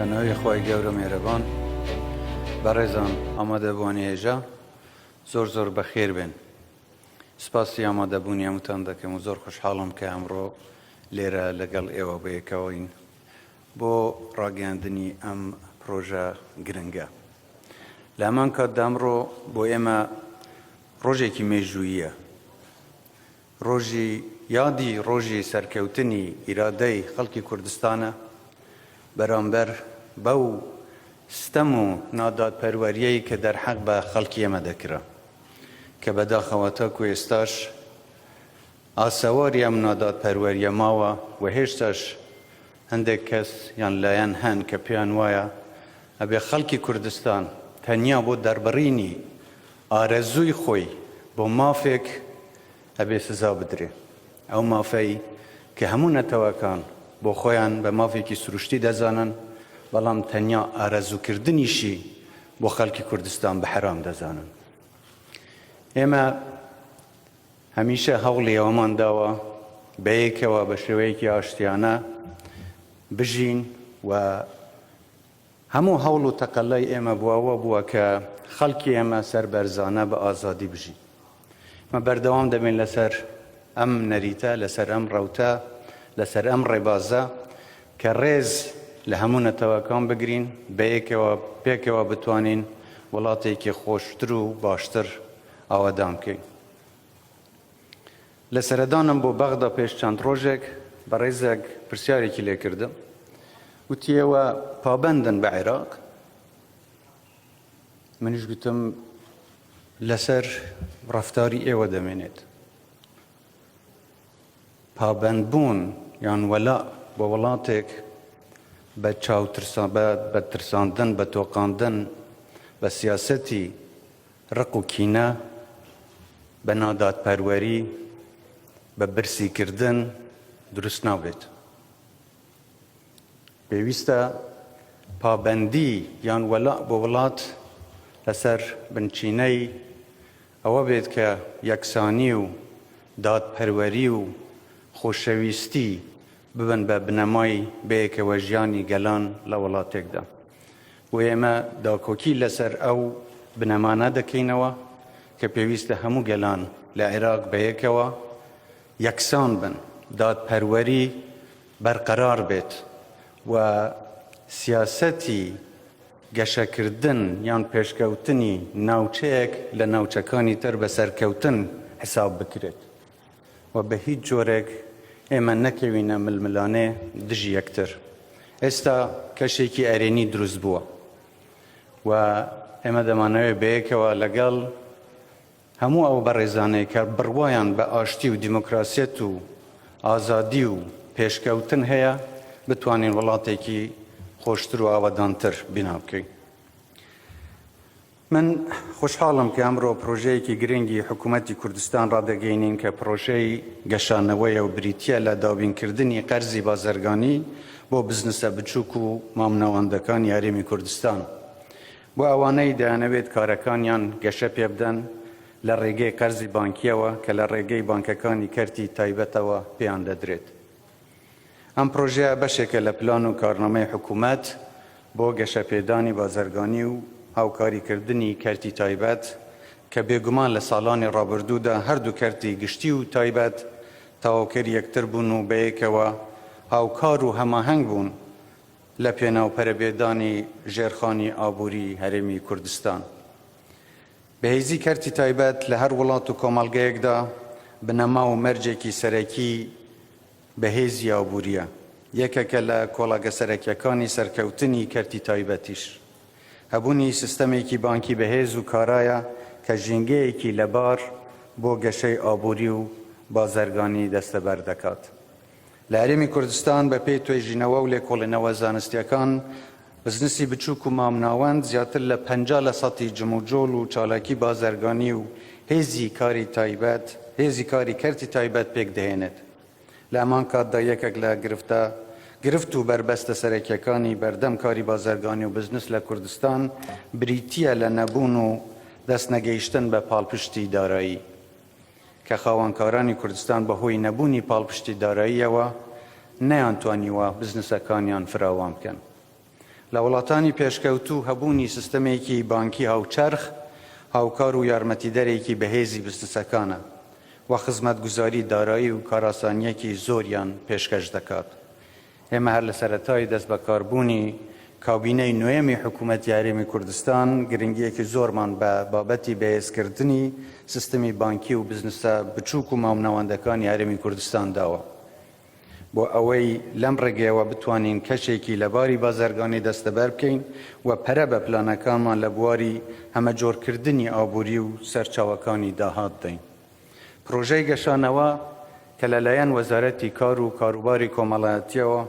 بنای خوای گور مهربان برایزان آماده بانی ایجا زور بخیر بین سپاسی آماده بونی امتانده که مزور خوشحالم که امرو لیره لگل ایوا بیکوین بو راگیاندنی ام پروژه گرنگه لمان که دامرو بو ایما روژه کی میجویه روژی یادی روژی سرکوتنی اراده خلقی کردستانه برانبر باو ستمو ناداد پروریه‌ای که در حق به خلقی مدکره که بدا خواتا کو استاش آسواری ام ناداد پروریه ماوا و هشتاش هندک کس یان لایان هن که پیانوایا ابی خلقی کردستان تنیا بود دربرینی آرزوی خوی با مافک ابی سزا بدره او مافی که همون نتواکان با خویان به مافیکی سروشتی دزانن بلام تنیا آرزو کردنیشی با خلکی کردستان به حرام دزانن اما همیشه حولی اومان داوا به یکی و به شویکی آشتیانه بجین و همو حول و تقلی اما بوا که خلکی اما سر برزانه به آزادی بجین ما بردوام دمین لسر ام نریتا لسر ام روتا لسر امر بازا که ریز لهمون تواکان بگرین بیک و بتوانین ولاتی که خوشتر و باشتر آوادام کی لسردانم بو بغدا پیش چند روزک بریزک پرسیاری که لی کردم و تیوا پابندن به عراق منش گوتم لسر رفتاری ایوا دمینید پابند بون یان ولا با ولاتک به ترساندن به توقاندن به سیاستی رق و کینه به ناداد پروری به برسی کردن درست نابید پیوسته پابندی یان ولا با ولات لسر بنچینه او بید که یکسانی و داد پروری و خوشویستی ببن به بنمای بیک و جیانی گلان لولاتک دا و ایما دا کوکی لسر او بنمانه دکینوا که پیویست همو گلان لعراق بیک و یکسان بن داد پروری برقرار بید و سیاستی گشکردن یان پیشکوتنی ناوچهک لناوچکانی تر بسرکوتن حساب بکرد و به هیچ جورک اما نکوینه ململانه دجی یکتر استا کشی که ارینی دروز بوا و اما دمانوی بیکه و لگل همو او برزانه که بروایان به آشتی و دموکراسیت و آزادی و پیشکوتن هیا بتوانین ولاتی که خوشتر و آودانتر بیناب که من خوشحالم که امرو پروژه‌ای که گرینگی حکومتی کردستان را دگینین که پروژه گشانوی و بریتیه لدابین کردنی قرضی بازرگانی با بزنس بچوک و مامنواندکان یاریمی کردستان با اوانه دانوید کارکانیان گشه پیبدن لرگه قرضی بانکیه و که لرگه بانککانی کرتی تایبت و پیانده درید ئەم پرۆژەیە بەشێکە لە پلان و کارنامەی حکوومەت بۆ گەشەپێدانی بازرگانی و هاوکاریکردنی کەرتی تایبەت کە بێگومان لە ساڵانی ڕابردوودا هەردوو کەرتی گشتی و تایبەت تەواوکەر یەکتر بوون و بەیەکەوە هاوکار و هەماهەنگ بوون لە پێناوپەرەبێدانی ژێرخانی ئابووری هەرێمی کوردستان. بەهێزی کەرتی تایبەت لە هەر وڵات و کۆمەڵگەیەکدا بنەما و مەرجێکی سەرەکی بەهێزی ئابووریە، یەکێکە لە کۆڵەگە سەرەکیەکانی سەرکەوتنی کەرتی تایبەتیش. هەبوونی سیستەمێکی بانکی بەهێز و کارایە کە ژینگەیەکی لەبار بۆ گەشەی ئابووری و بازرگانی دەستەبەر دەکات. لە هەرێمی کوردستان بە پێی توێژینەوە و لێکۆڵێنەوە زانستیەکان بزنسی بچووک و مامناوەند زیاتر لە 50% جموجۆڵ و چالاکی بازرگانی و هێزی کاری کەرتی تایبەت پێک دەهێنێت. لە ئەمان کاتدا یەکێک لە گرفت و بربەستە سەرەکیەکانی بەردەم کاری بازرگانی و بزنس لە کوردستان بریتیە لە نەبوون و دەستنەگەیشتن بە پاڵپشتی دارایی کە خاوەنکارانی کوردستان بەهۆی نەبوونی پاڵپشتی داراییەوە نەیانتوانیوە بزنسەکانیان فراوان بکەن. لە وڵاتانی پێشکەوتوو هەبوونی سیستەمێکی بانکی هاوچەرخ هاوکار و یارمەتیدەرێکی بەهێزی بزنسەکانە و خزمەتگوزاری دارایی و کاراسانیەکی زۆریان پێشکەش دەکات. ئێمە هەر لە سەرەتای دەست بەکاربوونی کابینەی نوێمی حکوومەتی هەرێمی کوردستان گرنگیەکی زۆرمان بە بابەتی بەهێزکردنی سیستەمی بانکی و بزنسە بچووک و مامناوەندەکانی هەرێمی کوردستان داوە بۆ ئەوەی لەم ڕێگەیەوە بتوانین کەشێکی لەباری بازرگانی دەستەبەر بکەین و پەرە بە پلانەکانمان لە بواری هەمەجۆرکردنی ئابووری و سەرچاوەکانی داهات دەین. پرۆژەی گەشانەوە کە لەلایەن وەزارەتی کار و کاروباری کۆمەڵایەتیەوە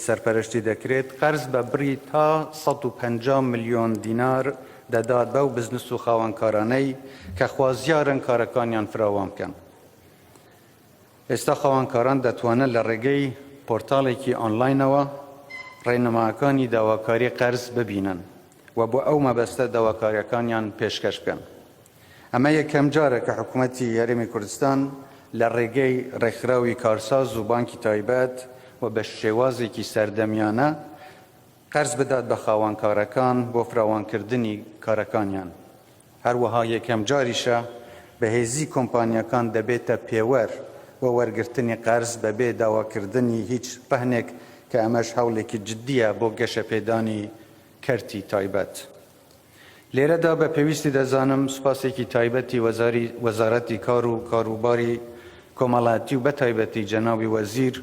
سەرپەرشتی دەکرێت قەرز بە بڕی تا 150 ملیۆن دینار دەدات بەو بزنس و خاوەنکارانەی کە خوازیارن کارەکانیان فراوان بکەن. ئێستا خاوەنکاران دەتوانن لە ڕێگەی پۆرتاڵێکی ئۆنلاینەوە ڕێنماکانی داواکاری قەرز ببینن و بۆ ئەو مەبەستە داواکاریەکانیان پێشکەش بکەن. ئەمە یەکەم جارە کە حکوومەتی هەرێمی کوردستان لە ڕێگەی ڕێکخراوی کارساز و بانکی تایبەت و بە شێوازێکی سەردەمیانە قەرز بدات بە خاوەنکارەکان بۆ فراوانکردنی کارەکانیان. هەروەها یەکەم جاریشە بەهێزی کۆمپانیەکان دەبێتە پێوەر بۆ وەرگرتنی قەرز بەبێ داواکردنی هیچ ڕەهنێک کە ئەمەش هەوڵێکی جددیە بۆ گەشەپێدانی کەرتی تایبەت. لێرەدا بە پێویستی دەزانم سوپاسێکی تایبەتی وەزارەتی کار و کاروباری کۆمەڵایەتی و بە تایبەتی جەنابی وەزیر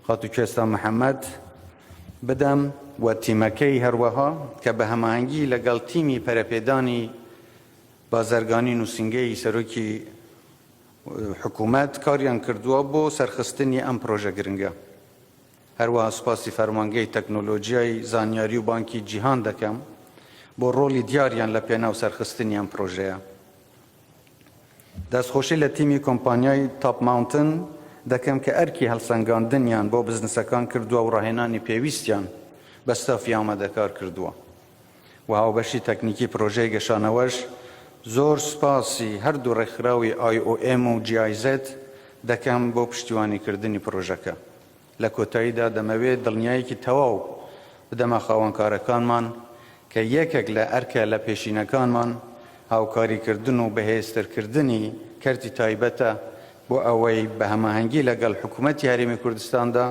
خاتوکێستا محەممەد بدەم و تیمەکەی هەروەها کە بە هەماهەنگی لەگەڵ تیمی پەرەپێدانی بازرگانی نووسنگەی سەرۆکی حکوومەت کاریان کردووە بۆ سەرخستنی ئەم پرۆژە گرنگە. هەروەها سوپاسی فەرمانگەی تەکنۆلۆژیای زانیاری و بانکی جیهان دەکەم بۆ ڕۆلی دیاریان لە پێناو سەرخستنی ئەم پرۆژەیە. دەستخۆشی لە تیمی کۆمپانیای تاپ ماونتن دەکەم کە ئەرکی هەڵسەنگاندنیان بۆ بزنسەکان کردووە و ڕاهێنانی پێویستیان بە ستافی ئامادەکار کردووە و هاوبەشی تەکنیکی پرۆژەی گەشانەوەش زۆر سوپاسی هەردوو ڕێکخراوی IOM و GIZ دەکەم بۆ پشتیوانیکردنی پرۆژەکە. لە کۆتاییدا دەمەوێت دڵنیاییەکی تەواو بدەمە خاوەنکارەکانمان کە یەکێک لە ئەرکە لە پێشینەکانمان هاوکاریکردن و بەهێزترکردنی کەرتی تایبەتە بۆ ئەوەی بە هەماهەنگی لەگەڵ حکوومەتی هەرێمی کوردستاندا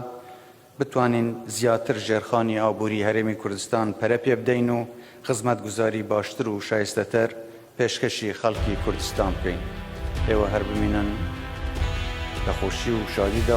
بتوانین زیاتر ژێرخانی ئابووری هەرێمی کوردستان پەرە پێ بدەین و خزمەتگوزاری باشتر و شایستەتر پێشکەشی خەڵکی کوردستان بکەین. ئێوە هەر بمینن لە خۆشی و شادیدا